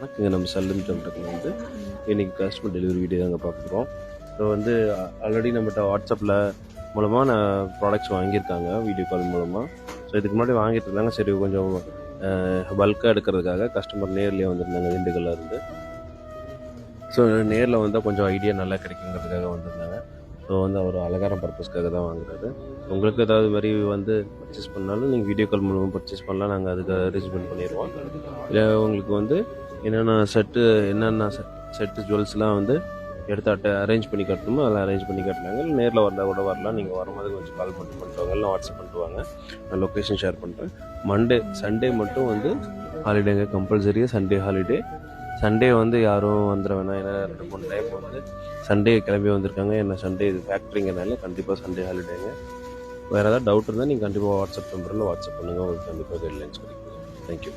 இங்கே நம்ம சல்லுன் டெம்பிளுக்கு வந்து இன்றைக்கி கஸ்டமர் டெலிவரி வீடியோ தாங்க பார்க்குறோம். ஸோ வந்து ஆல்ரெடி நம்மகிட்ட வாட்ஸ்அப்பில் மூலமாக நான் ப்ராடக்ட்ஸ் வாங்கியிருக்காங்க வீடியோ கால் மூலமாக. ஸோ இதுக்கு முன்னாடி வாங்கிட்டு இருந்தாங்க. சரி கொஞ்சம் பல்காக எடுக்கிறதுக்காக கஸ்டமர் நேர்லேயே வந்திருந்தாங்க திண்டுக்கல்ல இருந்து. ஸோ நேரில் வந்தால் கொஞ்சம் ஐடியா நல்லா கிடைக்குங்கிறதுக்காக வந்திருந்தாங்க. ஸோ வந்து அவர் அலங்காரம் பர்பஸ்க்காக தான் வாங்குறாரு. உங்களுக்கு ஏதாவது மாதிரி வந்து பர்ச்சேஸ் பண்ணாலும் நீங்கள் வீடியோ கால் மூலமாக பர்ச்சேஸ் பண்ணலாம். நாங்கள் அதுக்கு அரேஞ்ச்மெண்ட் பண்ணிடுவோம். இல்லை உங்களுக்கு வந்து என்னென்ன செட்டு ஜுவல்ஸ்லாம் வந்து எடுத்து அரேஞ்ச் பண்ணி காட்டணுமோ அதெல்லாம் அரேஞ்ச் பண்ணி காட்டினாங்க. நேரில் வந்தால் கூட வரலாம். நீங்கள் வரும்போது கொஞ்சம் கால் பண்ணிட்டு வாங்க, இல்லை வாட்ஸ்அப் பண்ணிட்டு வாங்க. நான் லொக்கேஷன் ஷேர் பண்ணுறேன். சண்டே மட்டும் வந்து ஹாலிடேங்க, கம்பல்சரியாக சண்டே ஹாலிடே. சண்டே வந்து யாரும் வந்துட வேணாம். ஏன்னா 2-3 டைம் வந்து சண்டே கிளம்பி வந்திருக்காங்க. என்ன சண்டே இது ஃபேக்ட்ரிங்கிறனால கண்டிப்பாக சண்டே ஹாலிடேங்க. வேறு ஏதாவது டவுட் இருந்தால் நீங்கள் கண்டிப்பாக வாட்ஸ்அப் நம்பரில் வாட்ஸ்அப் பண்ணுங்கள். உங்களுக்கு கண்டிப்பாக கைட்லைன்ஸ் கிடைக்கும். தேங்க்யூ.